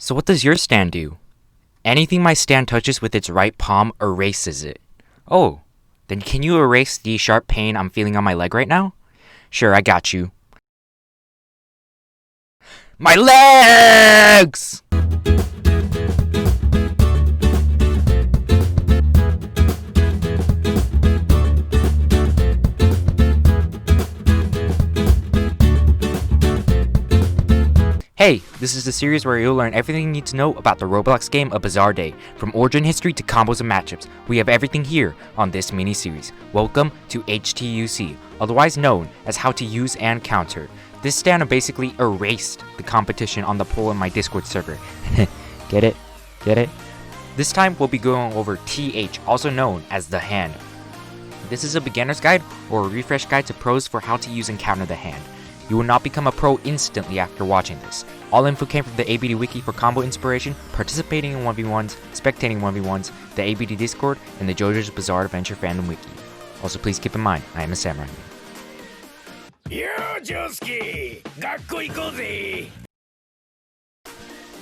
So what does your stand do? Anything my stand touches with its right palm erases it. Oh, then can you erase the sharp pain I'm feeling on my leg right now? Sure, I got you. My legs! Hey, this is the series where you'll learn everything you need to know about the Roblox game ABizarreDay. From origin history to combos and matchups, we have everything here on this mini-series. Welcome to HTUC, otherwise known as How to Use and Counter. This stand basically erased the competition on the poll in my Discord server. Get it? Get it? This time we'll be going over TH, also known as the hand. This is a beginner's guide or a refresh guide to pros for how to use and counter the hand. You will not become a pro instantly after watching this. All info came from the ABD Wiki for combo inspiration, participating in 1v1s, spectating 1v1s, the ABD Discord, and the JoJo's Bizarre Adventure Fandom Wiki. Also, please keep in mind, I am a samurai. Yo, JOSUKE! Gakko ikoze!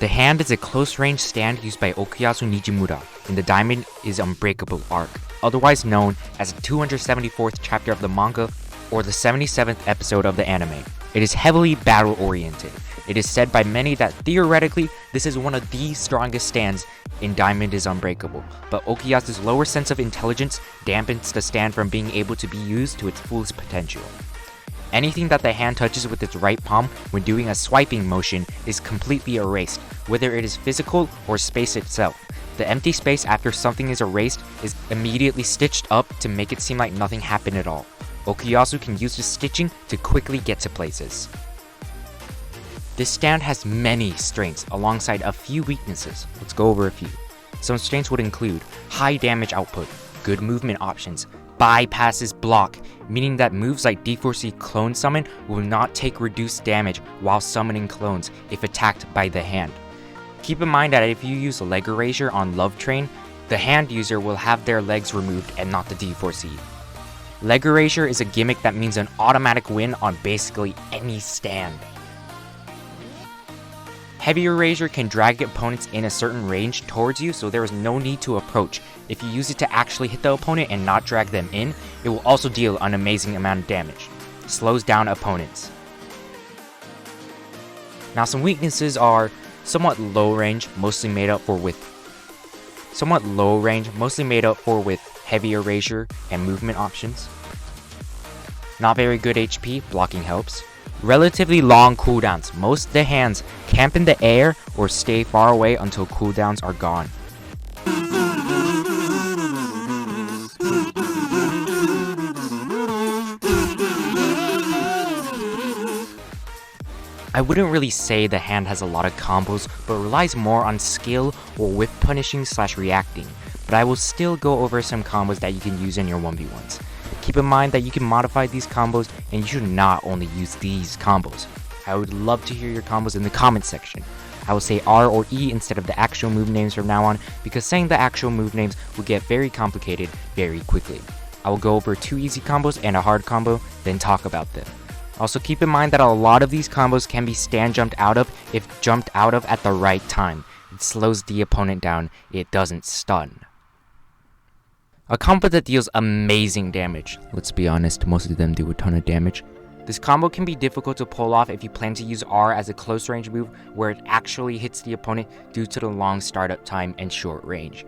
The hand is a close-range stand used by Okuyasu Nijimura in the Diamond is Unbreakable arc, otherwise known as the 274th chapter of the manga or the 77th episode of the anime. It is heavily battle-oriented. It is said by many that theoretically, this is one of the strongest stands in Diamond is Unbreakable, but Okuyasu's lower sense of intelligence dampens the stand from being able to be used to its fullest potential. Anything that the hand touches with its right palm when doing a swiping motion is completely erased, whether it is physical or space itself. The empty space after something is erased is immediately stitched up to make it seem like nothing happened at all. Okuyasu can use the stitching to quickly get to places. This stand has many strengths alongside a few weaknesses. Let's go over a few. Some strengths would include high damage output, good movement options, bypasses block, meaning that moves like D4C clone summon will not take reduced damage while summoning clones if attacked by the hand. Keep in mind that if you use leg erasure on Love Train, the hand user will have their legs removed and not the D4C. Leg erasure is a gimmick that means an automatic win on basically any stand. Heavy erasure can drag opponents in a certain range towards you, so there is no need to approach. If you use it to actually hit the opponent and not drag them in, it will also deal an amazing amount of damage. Slows down opponents. Now some weaknesses are somewhat low range, mostly made up for with heavy erasure and movement options. Not very good HP, blocking helps. Relatively long cooldowns. Most of the hands camp in the air or stay far away until cooldowns are gone. I wouldn't really say the hand has a lot of combos, but relies more on skill or whiff punishing / reacting. But I will still go over some combos that you can use in your 1v1s. Keep in mind that you can modify these combos and you should not only use these combos. I would love to hear your combos in the comments section. I will say R or E instead of the actual move names from now on because saying the actual move names will get very complicated very quickly. I will go over 2 easy combos and a hard combo, then talk about them. Also keep in mind that a lot of these combos can be stand jumped out of if jumped out of at the right time. It slows the opponent down, it doesn't stun. A combo that deals amazing damage. Let's be honest, most of them do a ton of damage. This combo can be difficult to pull off if you plan to use R as a close range move where it actually hits the opponent due to the long startup time and short range.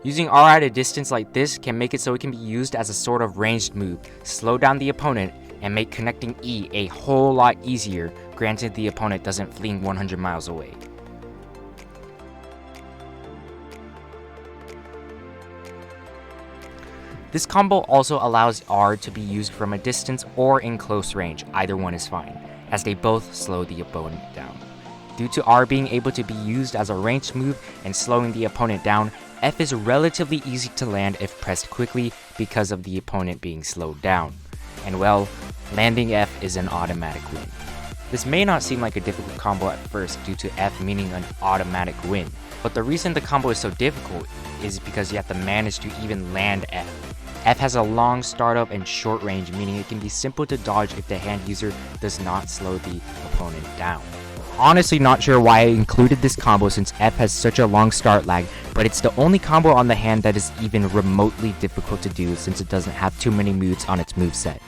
Using R at a distance like this can make it so it can be used as a sort of ranged move, slow down the opponent, and make connecting E a whole lot easier, granted the opponent doesn't fling 100 miles away. This combo also allows R to be used from a distance or in close range, either one is fine, as they both slow the opponent down. Due to R being able to be used as a ranged move and slowing the opponent down, F is relatively easy to land if pressed quickly because of the opponent being slowed down. And well, landing F is an automatic win. This may not seem like a difficult combo at first due to F meaning an automatic win, but the reason the combo is so difficult is because you have to manage to even land F. F has a long startup and short range, meaning it can be simple to dodge if the hand user does not slow the opponent down. Honestly not sure why I included this combo since F has such a long start lag, but it's the only combo on the hand that is even remotely difficult to do since it doesn't have too many moves on its moveset.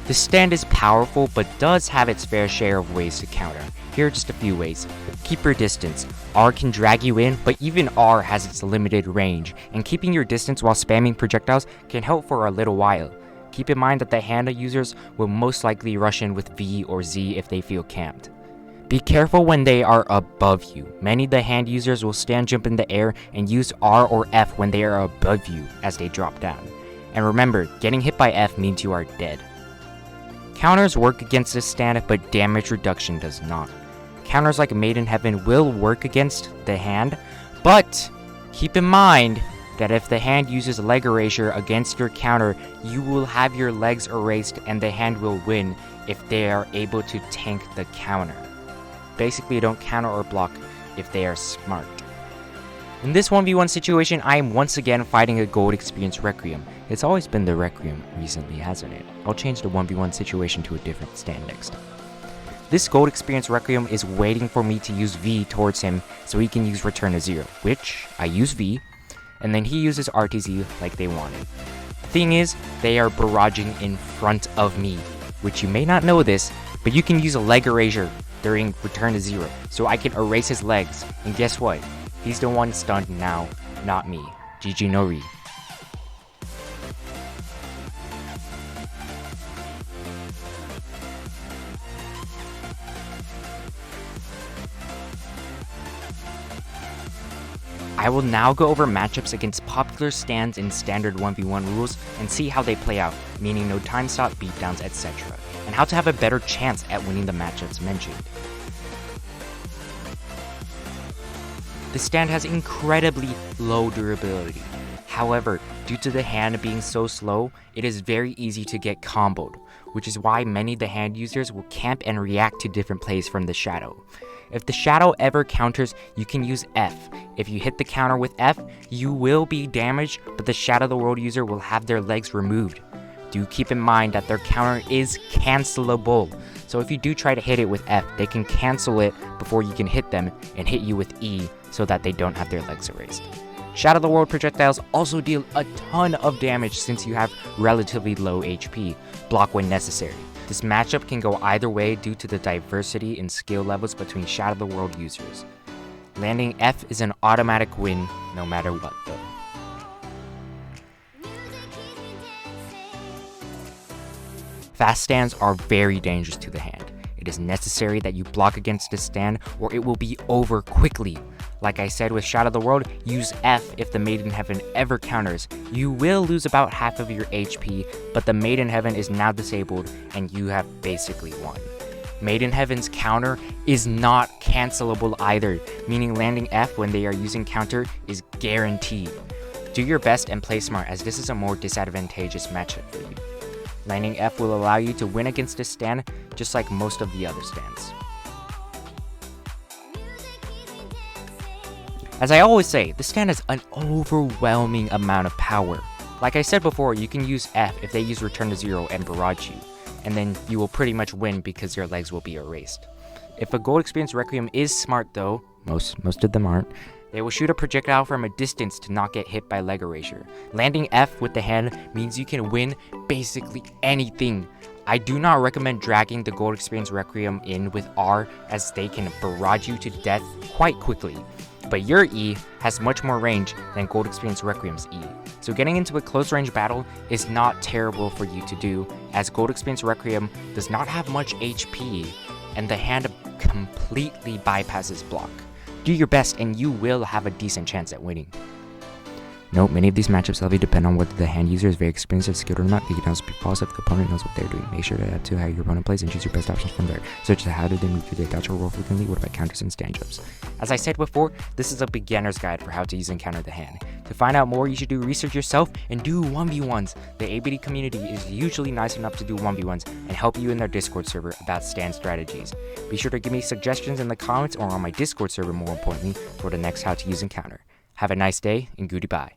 The stand is powerful but does have its fair share of ways to counter. Here are just a few ways. Keep your distance. R can drag you in, but even R has its limited range, and keeping your distance while spamming projectiles can help for a little while. Keep in mind that the hand users will most likely rush in with V or Z if they feel camped. Be careful when they are above you. Many of the hand users will stand jump in the air and use R or F when they are above you as they drop down. And remember, getting hit by F means you are dead. Counters work against this stand, but damage reduction does not. Counters like Made in Heaven will work against the hand, but keep in mind that if the hand uses leg erasure against your counter, you will have your legs erased and the hand will win if they are able to tank the counter. Basically, don't counter or block if they are smart. In this 1v1 situation, I am once again fighting a gold experience Requiem. It's always been the Requiem recently, hasn't it? I'll change the 1v1 situation to a different stand next time. This gold experience Requiem is waiting for me to use V towards him so he can use Return to Zero, which I use V, and then he uses RTZ like they wanted. The thing is, they are barraging in front of me, which you may not know this, but you can use a leg erasure during Return to Zero, so I can erase his legs, and guess what? He's the one stunned now, not me. GG no re. I will now go over matchups against popular stands in standard 1v1 rules and see how they play out, meaning no time stop, beatdowns, etc., and how to have a better chance at winning the matchups mentioned. The stand has incredibly low durability. However, due to the hand being so slow, it is very easy to get comboed, which is why many of the hand users will camp and react to different plays from the shadow. If the shadow ever counters, you can use F. If you hit the counter with F, you will be damaged, but the Shadow of the World user will have their legs removed. Do keep in mind that their counter is cancelable. So if you do try to hit it with F, they can cancel it before you can hit them and hit you with E so that they don't have their legs erased. Shadow of the World projectiles also deal a ton of damage since you have relatively low HP. Block when necessary. This matchup can go either way due to the diversity in skill levels between Shadow of the World users. Landing F is an automatic win no matter what though. Fast stands are very dangerous to the hand. It is necessary that you block against this stand or it will be over quickly. Like I said with Shadow of the World, use F if the Made in Heaven ever counters. You will lose about half of your HP, but the Made in Heaven is now disabled and you have basically won. Made in Heaven's counter is not cancelable either, meaning landing F when they are using counter is guaranteed. Do your best and play smart as this is a more disadvantageous matchup for you. Landing F will allow you to win against this stand just like most of the other stands. As I always say, this stand has an overwhelming amount of power. Like I said before, you can use F if they use Return to Zero and barrage you, and then you will pretty much win because your legs will be erased. If a Gold Experience Requiem is smart though, most of them aren't, they will shoot a projectile from a distance to not get hit by leg erasure. Landing F with the hand means you can win basically anything. I do not recommend dragging the Gold Experience Requiem in with R as they can barrage you to death quite quickly. But your E has much more range than Gold Experience Requiem's E. So getting into a close range battle is not terrible for you to do, as Gold Experience Requiem does not have much HP, and the hand completely bypasses block. Do your best and you will have a decent chance at winning. Note, many of these matchups heavily depend on whether the hand user is very experienced, skilled or not. They can also be false if the opponent knows what they're doing. Make sure to add to how your opponent plays and choose your best options from there, such as how do they move, do they dodge or roll frequently, what about counters and stand jumps. As I said before, this is a beginner's guide for how to use and counter the hand. To find out more, you should do research yourself and do 1v1s. The ABD community is usually nice enough to do 1v1s and help you in their Discord server about stand strategies. Be sure to give me suggestions in the comments or on my Discord server, more importantly, for the next how to use and counter. Have a nice day and goodbye.